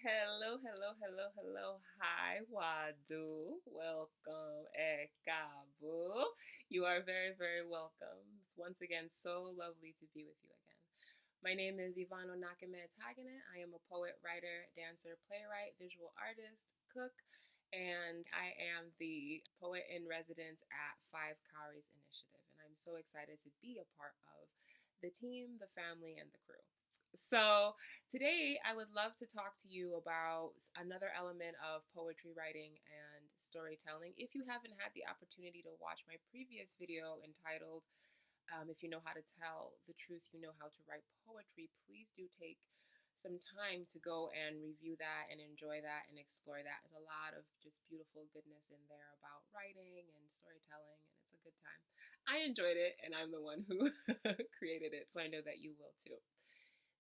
Hello, hello, hello, hello. Hi, Wadu. Welcome, Ekabu. You are very, very welcome. It's once again so lovely to be with you again. My name is Yvonne Onakeme Etaghene. I am a poet, writer, dancer, playwright, visual artist, cook, and I am the poet in residence at Five Cowries Initiative. And I'm so excited to be a part of the team, the family, and the crew. So, today I would love to talk to you about another element of poetry writing and storytelling. If you haven't had the opportunity to watch my previous video entitled If You Know How to Tell the Truth, You Know How to Write Poetry, please do take some time to go and review that and enjoy that and explore that. There's a lot of just beautiful goodness in there about writing and storytelling, and it's a good time. I enjoyed it, and I'm the one who created it, so I know that you will too.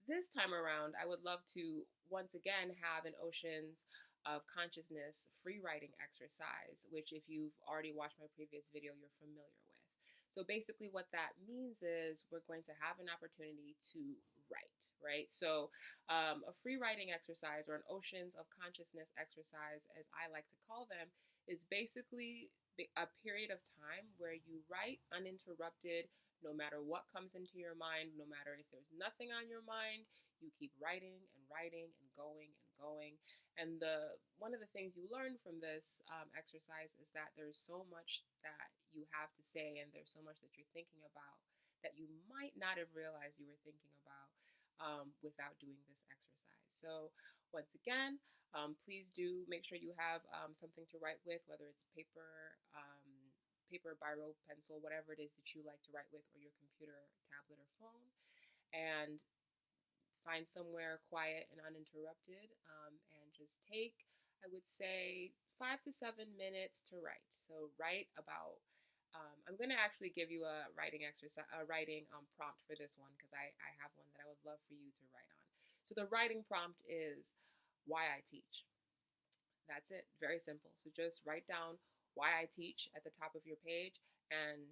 This time around, I would love to once again have an Oceans of Consciousness free writing exercise, which, if you've already watched my previous video, you're familiar with. So basically, what that means is we're going to have an opportunity to write, right? So, a free writing exercise or an Oceans of Consciousness exercise, as I like to call them, is basically a period of time where you write uninterrupted no matter what comes into your mind, no matter if there's nothing on your mind, you keep writing and writing and going and going. And the one of the things you learn from this exercise is that there's so much that you have to say, and there's so much that you're thinking about that you might not have realized you were thinking about without doing this exercise. So once again, please do make sure you have something to write with, whether it's paper, biro, pencil, whatever it is that you like to write with, or your computer, tablet, or phone, and find somewhere quiet and uninterrupted, and just take, I would say, 5 to 7 minutes to write. So write about. I'm going to actually give you a writing exercise, a writing prompt for this one because I have one that I would love for you to write on. So the writing prompt is why I teach. That's it. Very simple. So just write down why I teach at the top of your page and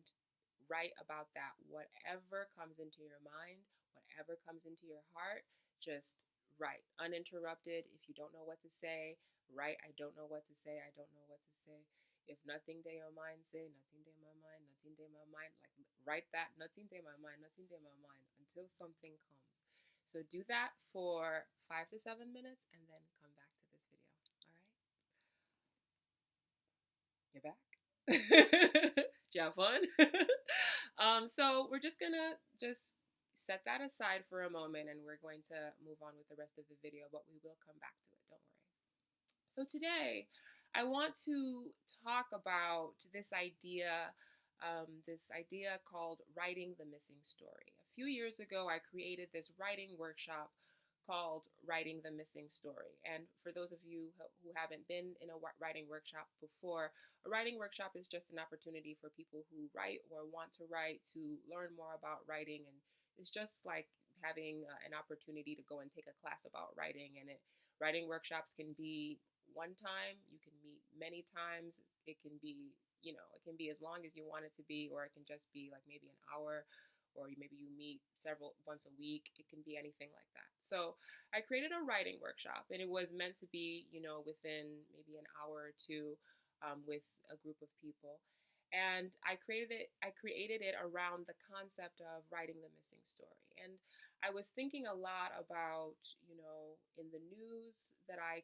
write about that. Whatever comes into your mind, whatever comes into your heart, just write uninterrupted. If you don't know what to say, write I don't know what to say. I don't know what to say. If nothing day your mind say, nothing day my mind, nothing day my mind. Like write that, nothing day my mind, nothing day my mind until something comes. So do that for 5 to 7 minutes and then come back to this video. All right? You're back. Did you have fun? So we're just gonna just set that aside for a moment and we're going to move on with the rest of the video, but we will come back to it, don't worry. So today I want to talk about this idea called writing the missing story. A few years ago, I created this writing workshop called Writing the Missing Story. And for those of you who haven't been in a writing workshop before, a writing workshop is just an opportunity for people who write or want to write to learn more about writing. And it's just like having an opportunity to go and take a class about writing. And writing workshops can be one time, you can meet many times. It can be, it can be as long as you want it to be, or it can just be like maybe an hour, or maybe you meet several once a week. It can be anything like that. So I created a writing workshop, and it was meant to be, within maybe an hour or two, with a group of people. And I created it around the concept of writing the missing story. And I was thinking a lot about, in the news that I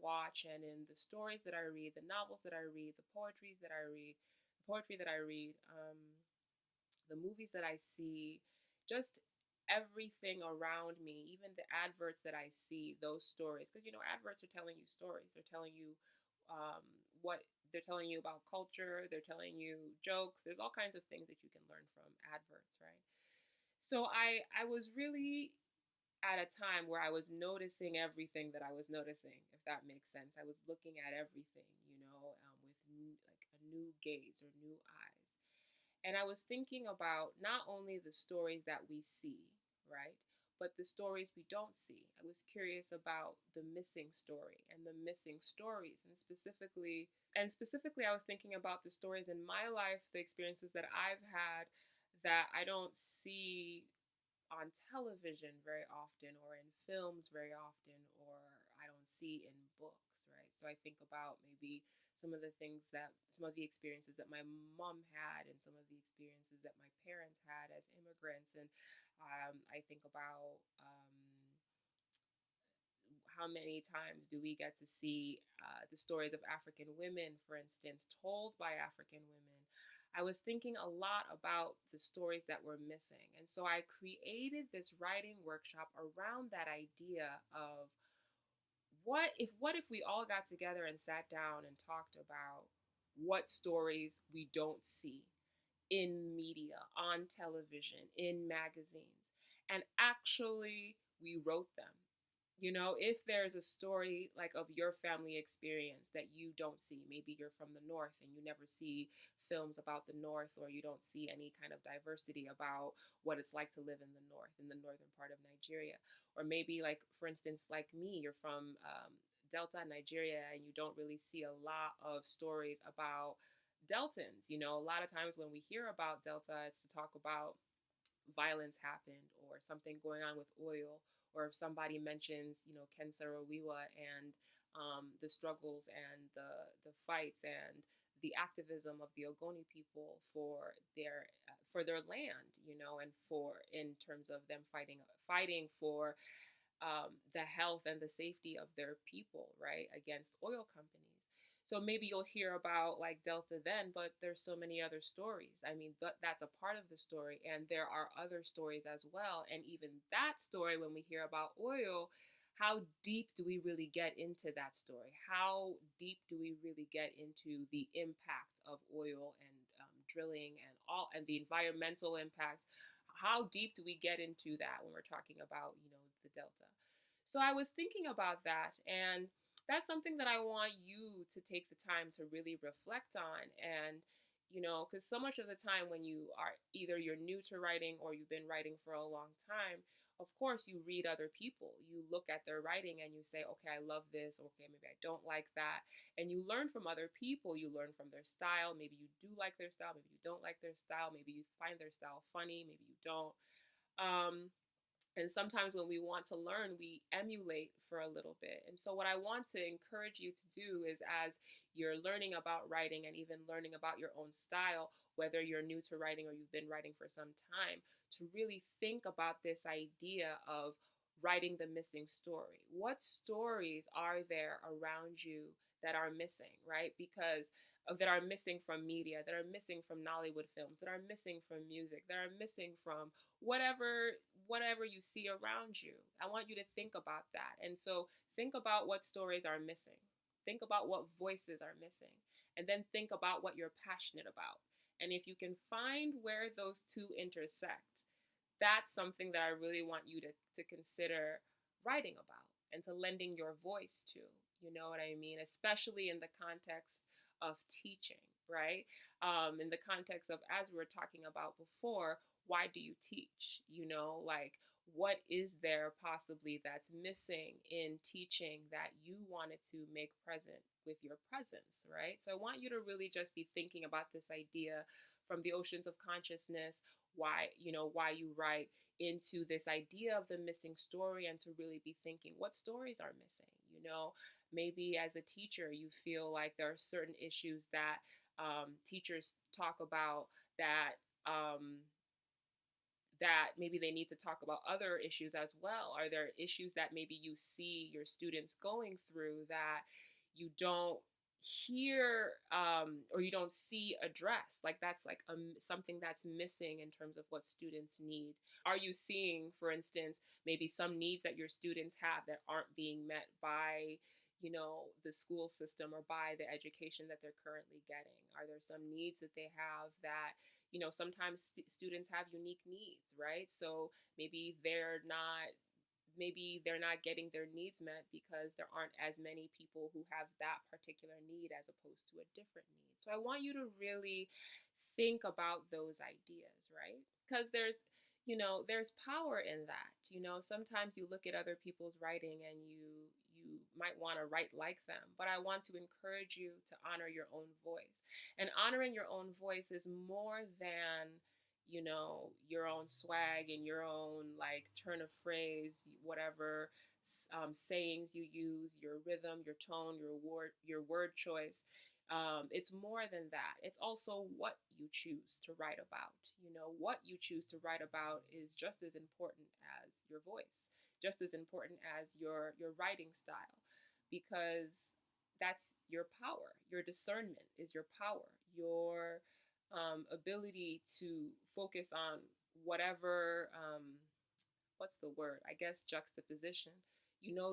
watch, and in the stories that I read, the novels that I read, the poetry that I read, the movies that I see, just everything around me, even the adverts that I see, those stories. Because, adverts are telling you stories. They're telling you um, what they're telling you about culture. They're telling you jokes. There's all kinds of things that you can learn from adverts, right? So I was really at a time where I was noticing everything that I was noticing, if that makes sense. I was looking at everything, with like a new gaze or new eyes. And I was thinking about not only the stories that we see, right, but the stories we don't see. I was curious about the missing story and the missing stories, and specifically I was thinking about the stories in my life, the experiences that I've had that I don't see on television very often, or in films very often, or I don't see in books, right? So I think about maybe some of the experiences that my mom had and some of the experiences that my parents had as immigrants. And I think about how many times do we get to see the stories of African women, for instance, told by African women. I was thinking a lot about the stories that were missing. And so I created this writing workshop around that idea of what if we all got together and sat down and talked about what stories we don't see in media, on television, in magazines, and actually we wrote them. If there's a story like of your family experience that you don't see, maybe you're from the North and you never see films about the North, or you don't see any kind of diversity about what it's like to live in the North, in the northern part of Nigeria. Or maybe, like, for instance, like me, you're from Delta, Nigeria, and you don't really see a lot of stories about Deltans. A lot of times when we hear about Delta, it's to talk about violence happened or something going on with oil, or if somebody mentions, Ken Saro-Wiwa and the struggles and the fights and the activism of the Ogoni people for their land, and for in terms of them fighting for the health and the safety of their people, right, against oil companies. So maybe you'll hear about like Delta then, but there's so many other stories. I mean, that's a part of the story, and there are other stories as well. And even that story, when we hear about oil, how deep do we really get into that story? How deep do we really get into the impact of oil and drilling and the environmental impact? How deep do we get into that when we're talking about, the Delta? So I was thinking about that, and that's something that I want you to take the time to really reflect on. And, because so much of the time when you're new to writing or you've been writing for a long time, of course you read other people. You look at their writing and you say, okay, I love this. Okay, maybe I don't like that. And you learn from other people. You learn from their style. Maybe you do like their style. Maybe you don't like their style. Maybe you find their style funny. Maybe you don't. And sometimes when we want to learn, we emulate for a little bit. And so, what I want to encourage you to do is, as you're learning about writing and even learning about your own style, whether you're new to writing or you've been writing for some time, to really think about this idea of writing the missing story. What stories are there around you that are missing, right? Because that are missing from media, that are missing from Nollywood films, that are missing from music, that are missing from whatever you see around you. I want you to think about that. And so think about what stories are missing. Think about what voices are missing. And then think about what you're passionate about. And if you can find where those two intersect, that's something that I really want you to consider writing about and to lending your voice to. You know what I mean? Especially in the context of teaching, right? In the context of, as we were talking about before, why do you teach? Like, what is there possibly that's missing in teaching that you wanted to make present with your presence, right? So I want you to really just be thinking about this idea from the oceans of consciousness, why you write, into this idea of the missing story, and to really be thinking, what stories are missing? Maybe as a teacher, you feel like there are certain issues that teachers talk about that maybe they need to talk about other issues as well. Are there issues that maybe you see your students going through that you don't hear or you don't see addressed? Like, that's like something that's missing in terms of what students need. Are you seeing, for instance, maybe some needs that your students have that aren't being met by the school system or by the education that they're currently getting? Are there some needs that they have that sometimes students have unique needs, right? So maybe they're not getting their needs met because there aren't as many people who have that particular need as opposed to a different need. So I want you to really think about those ideas, right? Because there's power in that. Sometimes you look at other people's writing and you might want to write like them, but I want to encourage you to honor your own voice. And honoring your own voice is more than your own swag and your own like turn of phrase, whatever sayings you use, your rhythm, your tone, your word choice. It's more than that. It's also what you choose to write about. What you choose to write about is just as important as your voice, just as important as your writing style, because that's your power. Your discernment is your power. Your ability to focus on whatever, what's the word? I guess juxtaposition.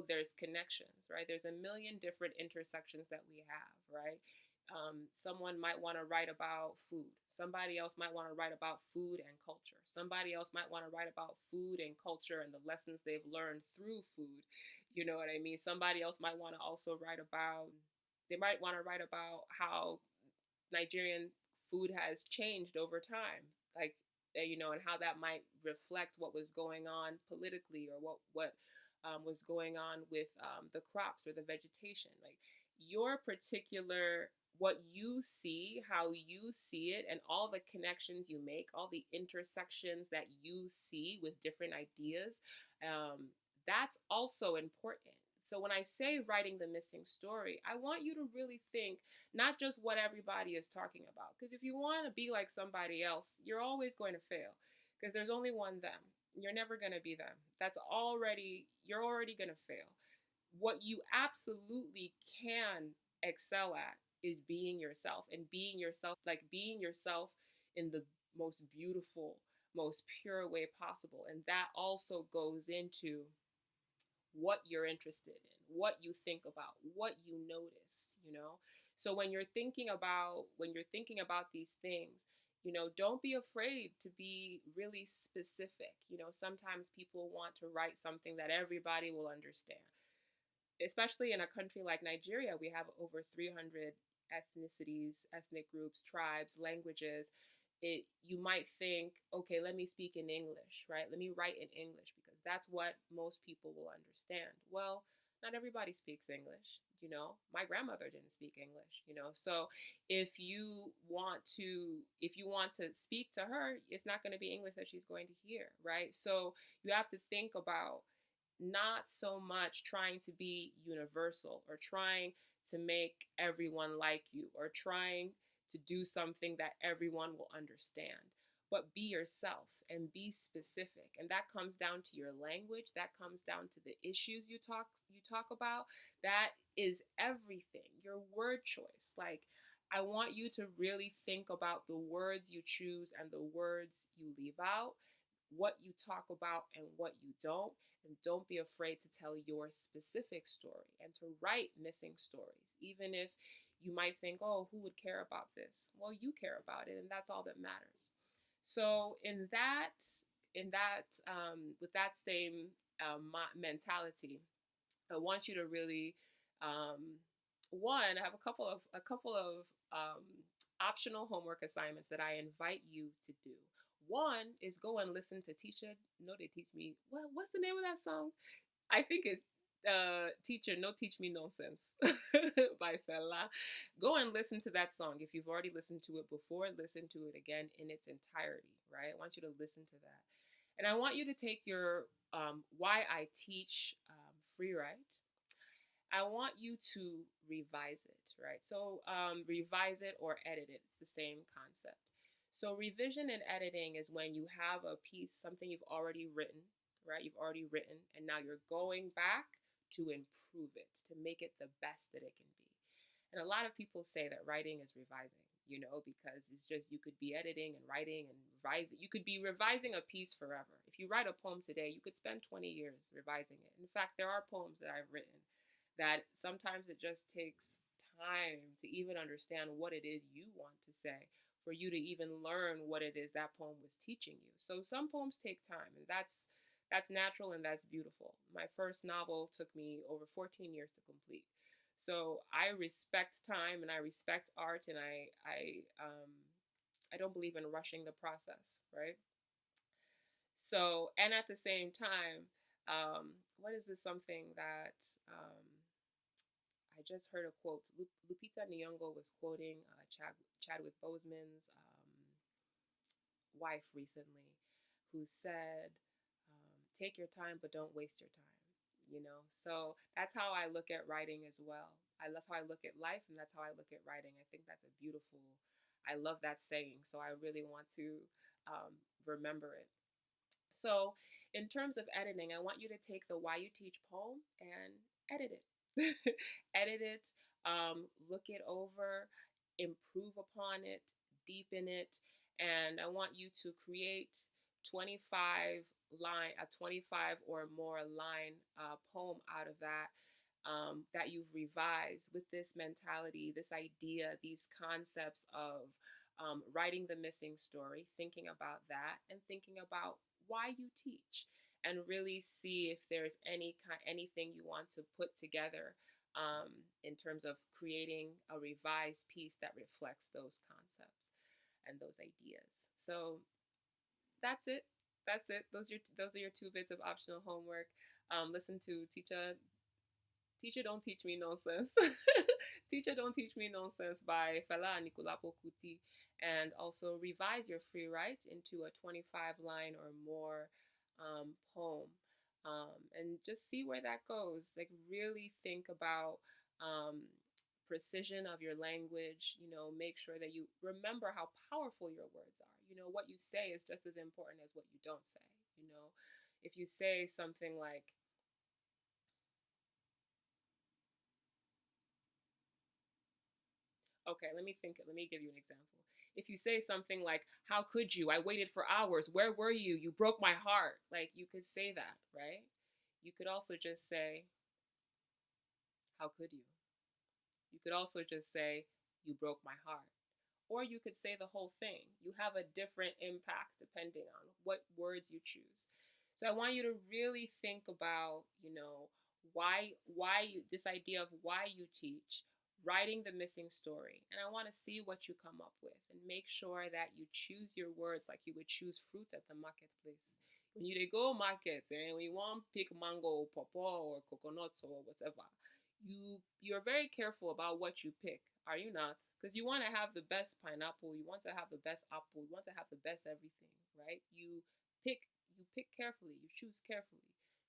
There's connections, right? There's a million different intersections that we have, right? Someone might want to write about food. Somebody else might want to write about food and culture. Somebody else might want to write about food and culture and the lessons they've learned through food. You know what I mean? Somebody else might want to also write about, they might want to write about how Nigerian food has changed over time, like and how that might reflect what was going on politically, or what was going on with the crops or the vegetation. Like your particular, what you see, how you see it, and all the connections you make, all the intersections that you see with different ideas, that's also important. So when I say writing the missing story, I want you to really think not just what everybody is talking about. Because if you want to be like somebody else, you're always going to fail. Because there's only one them. You're never going to be them. You're already going to fail. What you absolutely can excel at is being yourself, and being yourself, like being yourself in the most beautiful, most pure way possible. And that also goes into what you're interested in, what you think about, what you noticed. So when you're thinking about these things, don't be afraid to be really specific. Sometimes people want to write something that everybody will understand. Especially in a country like Nigeria, we have over 300 ethnicities, ethnic groups, tribes, languages. You might think, okay, let me speak in English, right? Let me write in English because that's what most people will understand. Well, not everybody speaks English. My grandmother didn't speak English. So if you want to speak to her, it's not going to be English that she's going to hear, right? So you have to think about not so much trying to be universal, or trying to make everyone like you, or trying to do something that everyone will understand, but be yourself and be specific. And that comes down to your language, that comes down to the issues you talk about. That is everything. Your word choice. Like, I want you to really think about the words you choose and the words you leave out, what you talk about and what you don't. And don't be afraid to tell your specific story and to write missing stories. Even if you might think, oh, who would care about this? Well, you care about it, and that's all that matters. So with that same mentality, I want you to really, I have a couple of optional homework assignments that I invite you to do. One is go and listen to Teacher. No, they teach me. What's the name of that song? I think it's Teacher, No Teach Me Nonsense by Fela. Go and listen to that song. If you've already listened to it before, listen to it again in its entirety, right? I want you to listen to that. And I want you to take your Why I Teach free write. I want you to revise it, right? So revise it or edit it. It's the same concept. So revision and editing is when you have a piece, something you've already written, right? You've already written, and now you're going back to improve it, to make it the best that it can be. And a lot of people say that writing is revising, because it's just, you could be editing and writing and revising. You could be revising a piece forever. If you write a poem today, you could spend 20 years revising it. In fact, there are poems that I've written that sometimes it just takes time to even understand what it is you want to say, for you to even learn what it is that poem was teaching you. So some poems take time, and that's natural and that's beautiful. My first novel took me over 14 years to complete. So I respect time and I respect art, and I don't believe in rushing the process, right? So, and at the same time, what is this something that I just heard a quote. Lupita Nyong'o was quoting Chadwick Boseman's wife recently, who said, "Take your time, but don't waste your time." So that's how I look at writing as well. That's how I look at life, and that's how I look at writing. I think that's a beautiful, I love that saying, so I really want to remember it. So, in terms of editing, I want you to take the Why You Teach poem and edit it. Edit it, look it over, improve upon it, deepen it, and I want you to create 25 or more line poem out of that. That you've revised with this mentality, this idea, these concepts of writing the missing story, thinking about that, and thinking about why you teach, and really see if there's anything you want to put together in terms of creating a revised piece that reflects those concepts and those ideas. So that's it. That's it. Those are your 2 bits of optional homework. Listen to Teacher Don't Teach Me Nonsense. Teacher Don't Teach Me Nonsense by Fela Anikulapo Kuti. And also revise your free write into a 25-line or more poem. And just see where that goes. Like, really think about precision of your language. Make sure that you remember how powerful your words are. What you say is just as important as what you don't say. If you say something like, okay, let me give you an example. If you say something like, how could you? I waited for hours. Where were you? You broke my heart. Like, you could say that, right? You could also just say, how could you? You could also just say, you broke my heart. Or you could say the whole thing. You have a different impact depending on what words you choose. So I want you to really think about, this idea of why you teach, writing the missing story. And I want to see what you come up with, and make sure that you choose your words like you would choose fruit at the marketplace. When you go market and when you want pick mango, pawpaw, or coconut or whatever, you're very careful about what you pick, are you not? Because you want to have the best pineapple, you want to have the best apple, you want to have the best everything, right? You pick carefully, you choose carefully.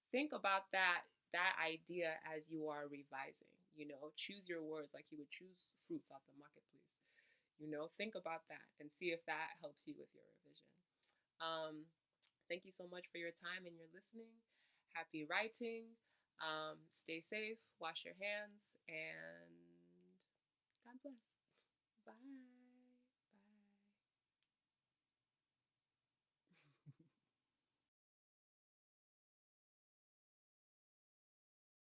Think about that idea as you are revising. Choose your words like you would choose fruits at the marketplace. Think about that and see if that helps you with your revision. Thank you so much for your time and your listening. Happy writing. Stay safe, wash your hands, and God bless. Bye.